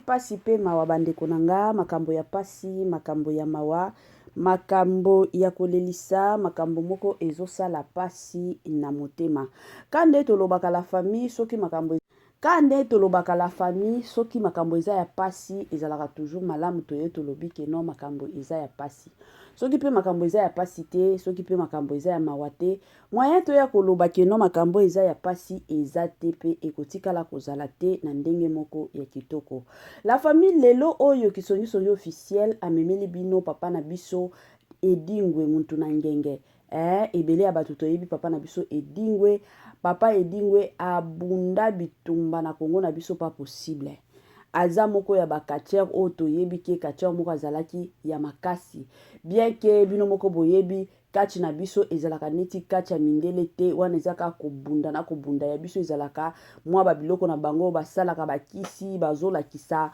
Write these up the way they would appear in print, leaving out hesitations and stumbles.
pasi pe mawa bandeko nanga, makambo ya pasi, makambo ya mawa, makambo ya kolelisa, makambo moko ezosala pasi na motema. Kande tolobaka la famille soki makambo Kande tolobaka la famille soki makambo eza ya pasi ezalaka toujours malamu toye tolobi ke non makambo eza ya pasi. Soki pe makambo eza ya pasi te, soki pe makambo eza ya mawa te, moyen to ya koloba ke non makambo eza ya pasi eza te pe ekotikala kozala te na ndenge moko ya kitoko. La famille lelo oyo kisongi officiel amemeli bino papa na biso Edingwe muntu na ngenge. Ebele ya bato toyebi papa na biso Edingwe. Papa Edingwe abunda bitumba na Congo na biso pas possible. Aza moko ya bakatier o toyebi ke katier moko azalaki ya makasi. Bien ke bino moko boyebi kati na biso ezalaka neti kati ya mindele te wana ezaka kobunda ya biso ezalaka mwa babiloko na bango basalaka bakisi bazolakisa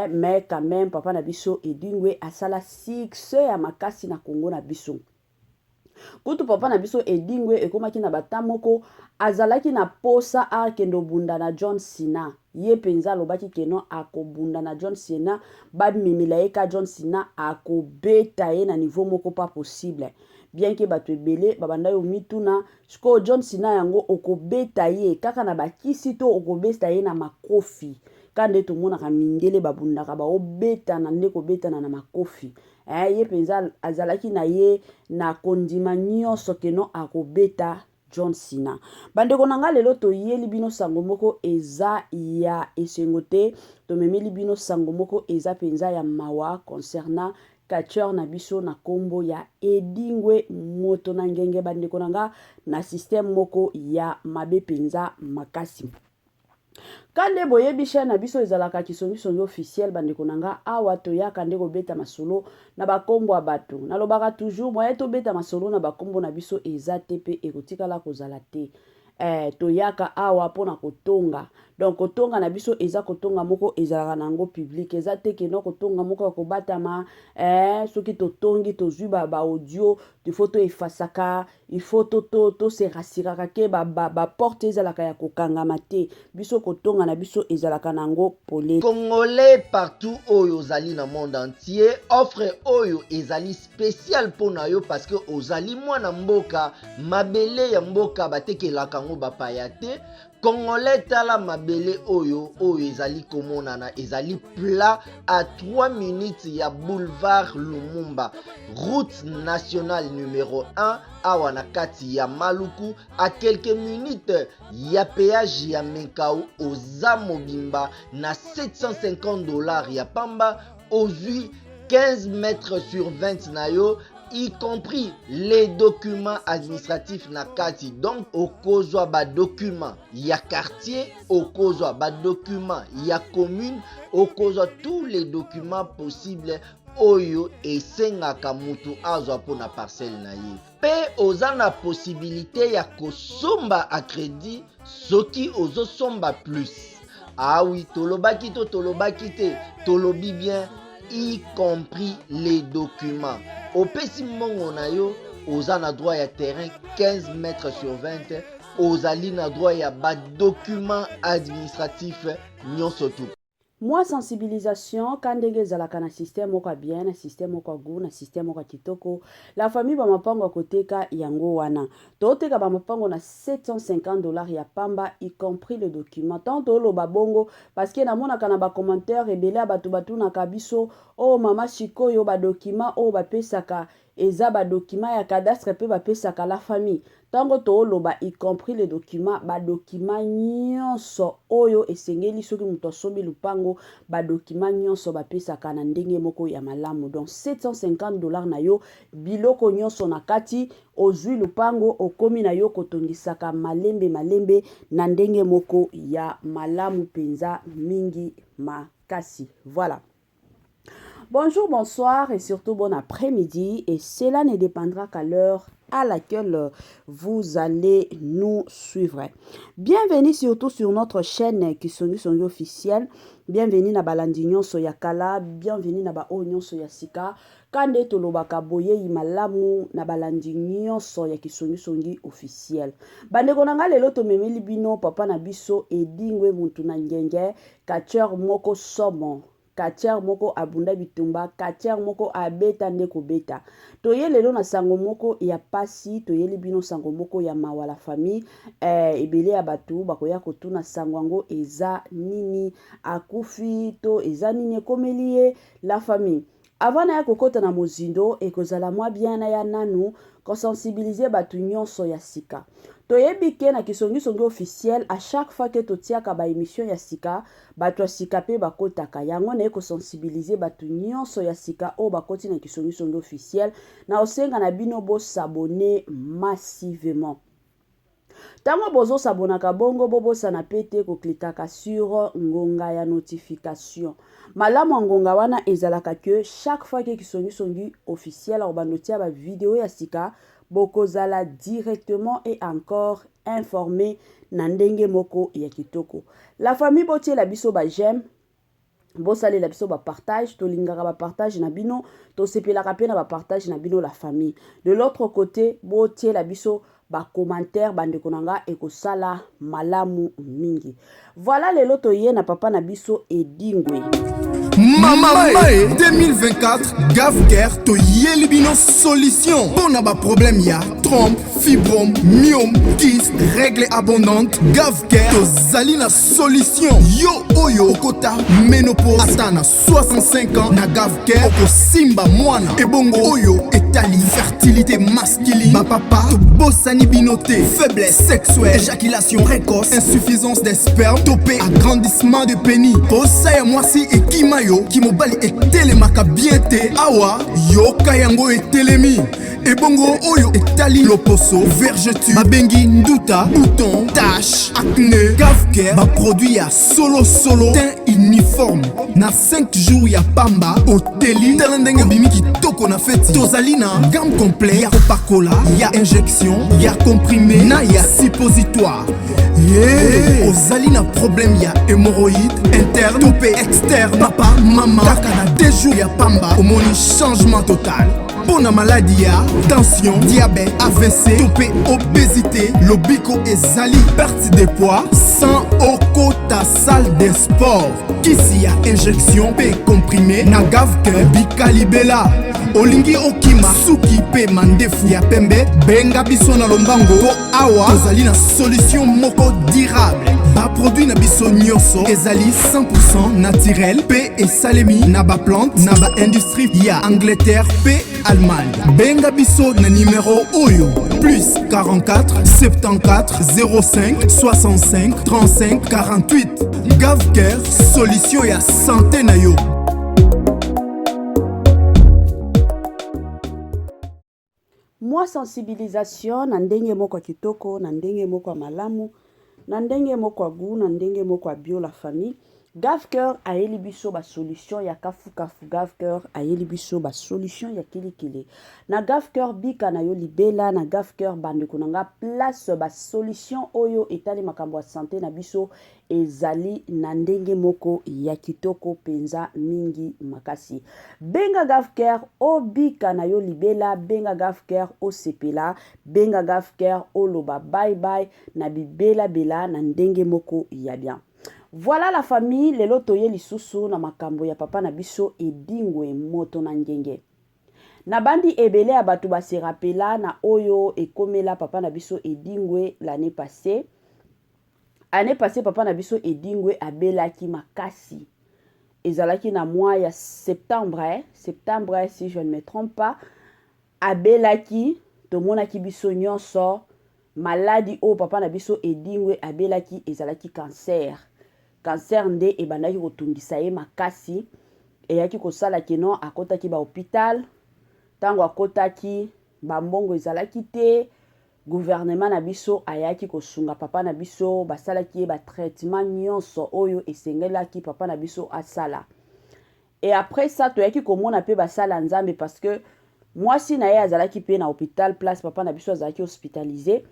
mais quand même papa na biso Edingwe asala succès ya makasi na Congo na biso. Kutu papa na biso Edingwe ekomaki na batamoko azalaki na posa akendo bunda na John Cena. Ye penza lobaki keno akobunda na John Cena, babimimila ye ka John Cena akobeta ye na niveau moko pas possible. Bien ke bato ebele babanda yo mituna siko John Cena yango okobeta ye kaka na bakisi to okobeta ye na makofi. Kande tomonaka mindele babundaka baobeta na ndeko betana na makofi. Ye penza azalaki na ye na kondima nyonso keno akobeta John Cena. Bandeko nanga lelo toyeli bino sango moko eza ya esengo te, tomemeli bino sango moko eza penza ya mawa concernant katier na biso na kombo ya Edingwe moto na ngenge bandeko nanga na système moko ya mabe penza makasi. Kande boyebi chaîne na biso ezalaka kisongi officiel bandeko nanga awa toyaka nde kobeta masolo na bakombo ya bato. Nalobaka toujours moyen to beta masolo na bakombo na biso eza te pe ekotikala kozala te. Toyaka awa pona kotonga. Donc kotonga na biso eza kotonga moko ezalaka nango public. Eza te keno kotonga moko kobatama soki totongi tozwi ba audio il faut to efasaka, il faut to se rasiraka ke ba porte ezalaka ya kokangama te. Biso kotonga na biso ezalaka nango pole. Congolais partout oyo ozali na monde entier, offre oyo ezali spécial pona yo parce que ozali mwana mboka mabele ya mboka batekelaka ngo bapaya te. Congolais tala mabele oyo ezali komonana ezali plat à 3 minutes ya boulevard Lumumba, route nationale numéro 1 awa na kati ya Maluku, à quelques minutes ya péage ya Menkau oza mobimba na $750 ya pamba ozwi 15 mètres sur 20 na yo, y compris les documents administratifs na kati. Donc okozwa ba documents ya quartier, okozwa ba documents ya commune, okozwa tous les documents possibles oyo esengaka mutu azwa pona parcelle na ye. Pe oza na possibilité ya kosomba a crédit soki ozosomba plus. Ah oui, tolobaki te, tolobi bien, y compris les documents. Opesi mbongo na yo, oza na droit ya terrain 15 mètres sur 20, ozali na droit ya ba documents administratifs nyonso tu. Moi sensibilisation kandenge ezalaka na système moko bien, na système moko goût, na système moko kitoko. La famille ba mapango koteka yango wana. Toteka ba mapango na $750 ya pamba y compris le document. Tanto lo babongo parce que na mona kana ba commentaire ebele abatu na kabiso oh mama sikoyo ba document oh ba pesaka eza ba document ya cadastre pe ba pesaka la famille. Tango to loba y compris les documents ba document nyonso oyo esengeli soki muto sombi lupango ba document nyonso ba pesaka na ndenge moko ya malamu. Donc $750 na yo biloko nyonso na kati ozwi lupango okomi na yo kotongisaka malembe na ndenge moko ya malamu penza mingi makasi. Voilà. Bonjour, bonsoir et surtout bon après-midi, et cela ne dépendra qu'à l'heure à laquelle vous allez nous suivre. Bienvenue surtout sur notre chaîne Kisongi Songi officielle. Bienvenue na balandi nyonso ya kala, bienvenue na ba o nyonso ya sika. Kande tolobaka boye imalamu na balandi nyonso ya Kisongi Songi officielle. Bandeko na nga lelo tomemeli bino papa na biso Edingwe muntu na ngenge, kacher moko somo. Kacher moko abunda bitumba, kacher moko abeta ndeko beta. Toye lelo na sango moko ya pasi, toye libino sango moko ya mawala famille, ebele ya batu, bakoya kotuna sango ango eza nini, akufi to eza nini komelie la famille. Avant na ya kokota na mozindo, ekozala mwa bien na ya nanu, konsensibiliser batu nyonso ya sika. Toyebi ke na Kisongi Songi officiel, à chaque fois que totiaka ba émission ya sika, batu ya sika pe bakotaka. Yango na eko sensibiliser batu nyonso ya sika o bakoti na Kisongi Songi officiel, na osenga na bino bo s'abonner massivement. Tango bozo sabonaka bongo bobosa na pete ko klikaka sur ngonga ya notification. Malamu ngonga wana ezalaka que chaque fois que Kisongi Songi officiel au banotia ba vidéo ya sika, bokozala directement et encore informé na ndenge moko ya kitoko. La famille botie la biso ba j'aime, bosale la biso ba partage, to lingaka ba partage na bino, to sepelaka pe na ba partage na bino la famille. De l'autre côté, botie la biso ba commentaire bandeko nanga ekosala malamu mingi. Voilà lelo toye na papa na biso Edingwe. Mamae 2024 Gavker to yelibino solution. Pour ba problème ya trompe, fibrome, myome, kyste, règle abondante. Gavker to zalina solution. Yo oyo okota ménopause atana 65 ans na Gavker oko simba mwana. Ebongo oyo etali fertilité masculine. Ba papa to bossani binoté, faiblesse sexuelle, éjaculation précoce, insuffisance des spermes, topé agrandissement de pénis. Posa ya mwasi ekimayo kimobali etelemaka bien te awa yoka yango etelemi. Ebongo oyo etali loposo, vergeture, babengi nduta, bouton, tache, acné. Gavker ba produit ya solo teint uniforme. Na 5 jours ya pamba oteli talendenge bimi kitoko na feti. Tozali na gamme complet ya Coca-Cola, ya injection, ya comprimé, na ya suppositoire. Yeah. Ozali na problème ya hémorroïde interne, topé externe. Papa, maman, kaka na 2 jours ya pamba omoni changement total. Pour la maladie ya tension, diabète, AVC, topé obésité, lobiko ezali perte de poids sans okota salle de sport. Kisi ya injection pe comprimé na Gavker bikalibela. Olingi okima suki pe mandefu ya pembe benga biso na lombango po awa tozali na solution moko durable. Ba produit na biso nyonso ezali 100% naturel pe esalemi na ba plante na ba industrie ya Angleterre pe Allemagne. Benga biso na numéro oyo plus 44 74 05 65 35 48. Gavker solution ya santé na yo. Moi sensibilisation na ndenge moko kitoko, na ndenge moko malamu, na ndenge moko gu, na ndenge moko bio la famille. Gavker ayeli biso ba solution ya kafu kafu. Gavker ayeli biso ba solution ya kili. Na Gavker bika na yo libela, na Gavker bandeko nanga place ba solution oyo etali makambo ya santé na biso ezali na ndenge moko ya kitoko penza mingi makasi. Benga Gavker o bika na yo libela, benga Gavker o sepela, benga Gavker o loba bye bye na bibela bela na ndenge moko ya bien. Voilà la famille, lelo toye lisusu na makambo ya papa na biso Edingwe moto na ngenge. Na bandi ebele ya batu ba se rappela na oyo ekomela papa na biso Edingwe l'année passée. Année passée papa na biso Edingwe abelaki makasi. Ezalaki na mois ya septembre si je ne me trompe pas. Abelaki tomonaki biso nyonso maladi o papa na biso Edingwe abelaki ezalaki cancer. Cancer nde ebandaki kotungisa ye makasi eyaki kosala keno akotaki ba hôpital tango akotaki ba mbongo ezalaki te gouvernement na biso ayaki kosunga papa na biso basalaki ye ba traitement nyonso oyo esengelaki papa na biso asala. Et après ça toyaki komona pe basala nzambe parce que mwasi na ye azalaki pe na hôpital place papa na biso azalaki hospitalisé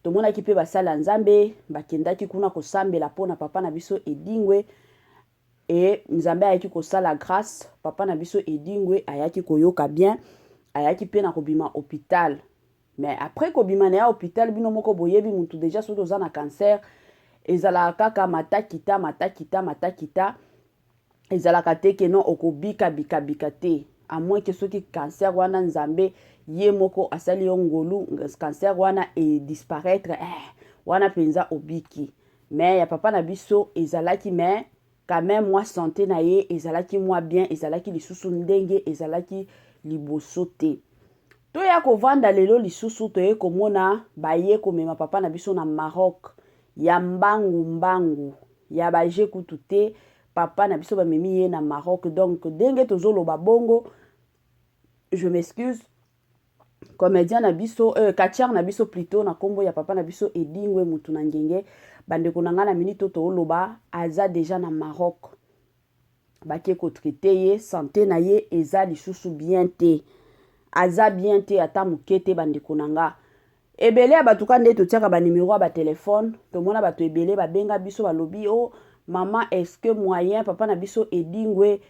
tomonaki pe basala nzambe bakendaki kuna kosambela mpona papa na biso edingwe e nzambe ayaki kosala grâce papa na biso edingwe ayaki koyoka bien ayaki pe na kobima hôpital mais après kobima na ya hôpital bino moko boyebi mutu déjà soki oza na cancer ezalaka kaka matakita ezalaka te ke non okobika bika te à moins que soki cancer wana nzambe ye moko asali yo ngolu cancer wana disparaître wana penza obiki mais ya papa na biso ezalaki mais quand même moi santé na ye ezalaki moi bien ezalaki lisusu ndenge ezalaki liboso te toya kovanda lelo lisusu toye komona baye komema papa na biso na Maroc ya mbangu ya baje kutu te papa na biso bamemi ye na Maroc donc ndenge tozoloba bongo je m'excuse comédien na biso katiar na biso plutôt na kombo ya papa na biso edingwe mutu na ngenge bandeko na nga na minito tooloba aza déjà na Maroc bake kotraite ye santé na ye eza lisusu bien te aza bien te ata moke te bandeko na nga ebele ya bato ka nde totiaka banimero ya batelefone tomona bato ebele babenga biso balobi o mama est-ce que moyen papa na biso edingwe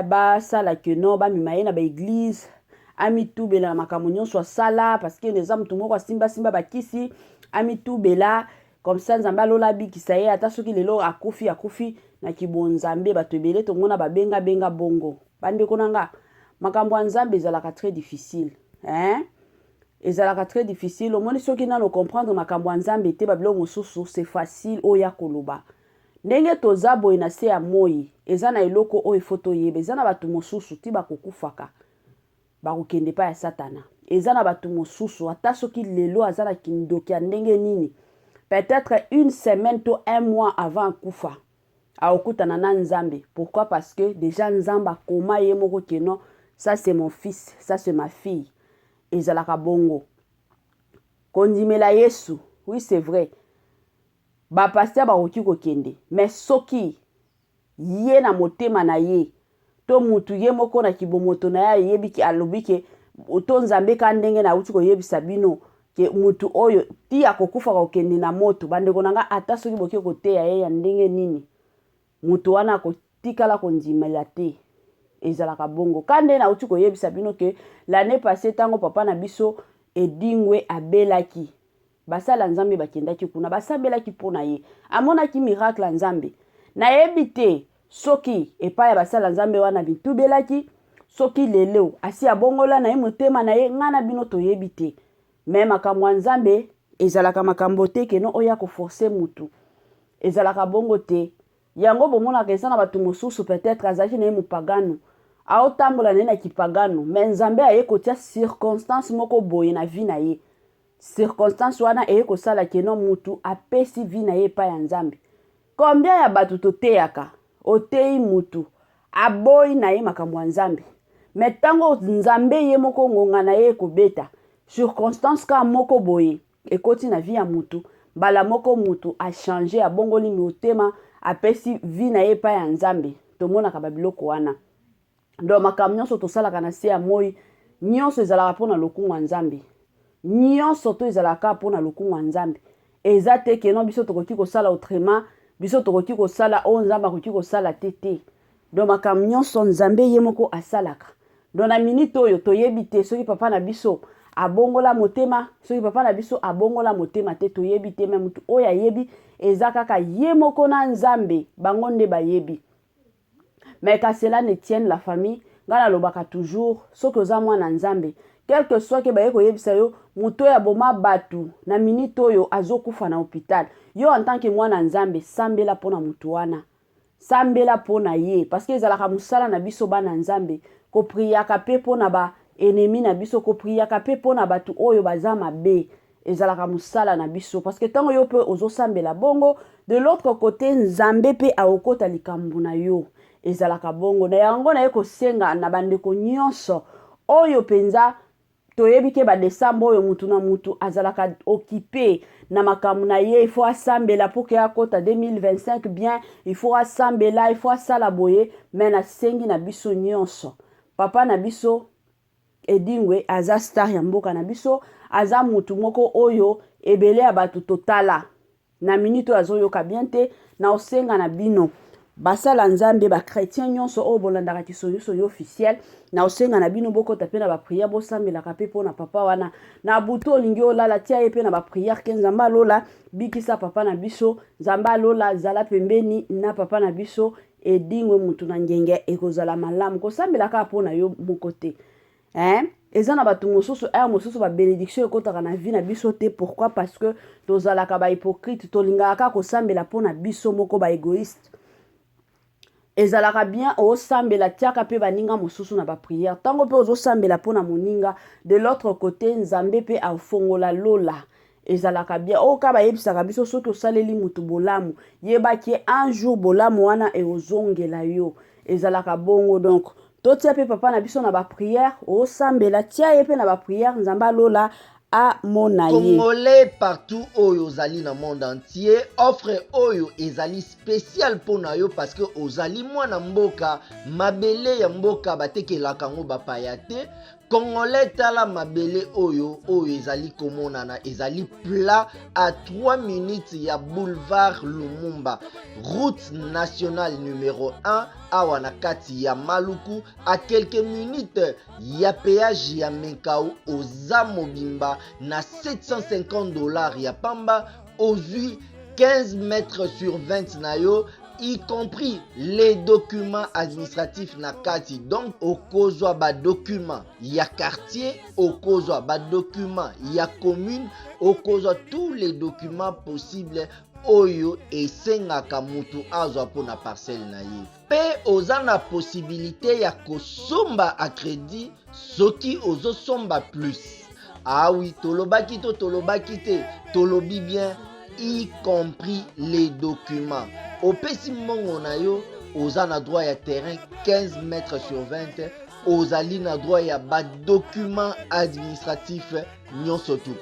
basala ke non bamema ye na baeglise amitubela na makambo nyonso asala parce que eza motu moko asimbasimba bakisi amitubela comme ça nzambe alola abikisa ye ata soki lelo akufi na kibonzambe bato ebele tomona babenga bongo bandeko na nga makambo ya nzambe ezalaka très difficile ezalaka très difficile omoni soki nano comprendre makambo ya nzambe te babilo mosusu c'est facile oya koloba ndenge toza boye na se ya moi eza na eloko oyo ifo toyeba eza na bato mosusu ti bakokufaka bakokende pa ya satana eza na bato mosusu ata soki lelo aza na kindoki ya ndenge nini peut-être une semaine to un mois avant akufa aokutana na nzambe pourquoi parce que déjà nzambe akoma ye moko ke non ça c'est mon fils ça c'est ma fille ezalaka bongo kondimela yesu oui c'est vrai bapaster bakoki kokende mais soki ye na motema na ye to mutu ye moko na kibomoto na ye yebiki alobiki to nzambe ka ndenge na uti koyebisa bino ke mutu oyo ti akokufa kokende na moto bandeko nanga ata soki boki koteya ye ya ndenge nini mutu wana akotikala kondimela te ezalaka bongo kande na uti koyebisa bino ke l'année passée tango papa na biso edingwe abelaki basala nzambe bakendaki kuna basambelaki mpona ye amonaki miracle nzambe nayebi te soki epai ya basala nzambe wana bitubelaki soki lelo asi abongola na ye motema na ye ngana bino toyebi te me makambo ya nzambe ezalaka makambo te keno oya koforce mutu ezalaka bongo te yango bomonaka eza na bato mosusu peut-être azalaki na ye mopagano aotambola na ye na kipagano me nzambe aye kotia circonstance moko boye na vie na ye circonstance wana eye kosala keno mutu apesi vie na ye epai ya nzambe combien ya bato toteyaka oteyi mutu aboyi na ye makambo ya nzambe me ntango nzambe ye moko ngonga na ye ekobeta circonstance ka moko boye ekoti na vie ya mutu mbala moko mutu achange abongoli motema apesi vie na ye epai ya nzambe tomonaka babiloko wana donc makambo nyonso tosalaka na se ya moi nyonso ezalaka mpona lokungu ya nzambe nyonso to ezalaka mpona lokungu ya nzambe eza te keno biso tokoki kosala autrement biso tokoki kosala oyo nzambe akoki kosala te donc makambo nyonso nzambe ye moko asalaka donc na minute oyo toyebi te soki papa na biso abongola motema soki papa na biso abongola motema te toyebi te me mutu oyo ayebi eza kaka ye moko na nzambe bango nde bayebi mais ka cela ne tienne la famille nga nalobaka toujours soki oza mwana nzambe quel que soit ke baye koyebisa yo mutu oyo aboma bato na minute oyo azokufa na hôpital yo en tant que mwana nzambe sambela mpona mutu wana sambela mpona ye parce que ezalaka mosala na biso bana nzambe kopriaka mpe mpona baennemi na biso kopriaka mpe mpona bato oyo baza mabe ezalaka mosala na biso parce que ntango yo mpe ozosambela bongo de l'autre côté nzambe mpe aokota likambo na yo ezalaka bongo na yango na ye kosenga na bandeko nyonso oyo mpenza toyebi ke badesambre oyo mutu na mutu azalaka occupé na makambo na ye il faut asambela mpo ke akota 2025 bien il faut asambela il faut asala boye me nasengi na biso nyonso papa na biso Edingwe aza star ya mboka na biso, aza mutu moko oyo ebele ya bato totala na minute azoyoka bien te na osenga na bino basala nzambe ba chrétien nyonso oyo bolandaka kisoyoso yo officiel na osenga na bino bokota pe na ba prière bosambelaka pe pona papa wana na buto olingi olala tia ye pe na ba prière ke nzambe alola bikisa papa na biso, nzambe alola zala pembeni na papa na biso Edingwe mutu na ngenge ekozala malamu kosambelaka pona yo moko te. Eza na batu mosusu aya mosusu ba bénédiction ekotaka na vie na biso te. Pourquoi? Parce que tozalaka ba hypocrite, tolingaka kosambela pona biso moko ba égoïste. Ezalaka bien osambela tiaka pe baninga mosusu na ba prière. Tango pe ozosambela pona moninga de l'autre côté nzambe pe afongola lola. Ezalaka bien oka ba yebisaka biso soki osaleli mutu bolamu yebaki un jour bolamu wana eozongela yo. Ezalaka bongo donc totia pe papa na biso na ba prière osambela tia ye pe na ba prière nzamba lola a monaye. Congolais partout oyo ozali na monde entier, offre oyo ezali spécial pona yo parce que ozali mwana mboka mabele ya mboka batekelaka ngo bapaya te. Congolais tala mabele oyo ezali komonana ezali plat à 3 minutes ya boulevard Lumumba, route nationale numéro 1 awa na kati ya Maluku, à quelques minutes ya péage ya Menkau oza mobimba na $750 ya pamba ozui 15 mètres sur 20 na yo, y compris les documents administratifs na kati. Donc okozwa ba documents ya quartier, okozwa ba documents ya commune, okozwa tous les documents possibles oyo esengaka mutu azwa pona parcelle na ye. Pe oza na possibilité ya kosomba a crédit soki ozosomba plus. Ah oui, tolobaki to tolobaki te, tolobi bien, y compris les documents. Opesi mbongo na yo, oza na droit ya terrain 15 mètres sur 20, ozali na droit ya ba documents administratifs nyonso tu.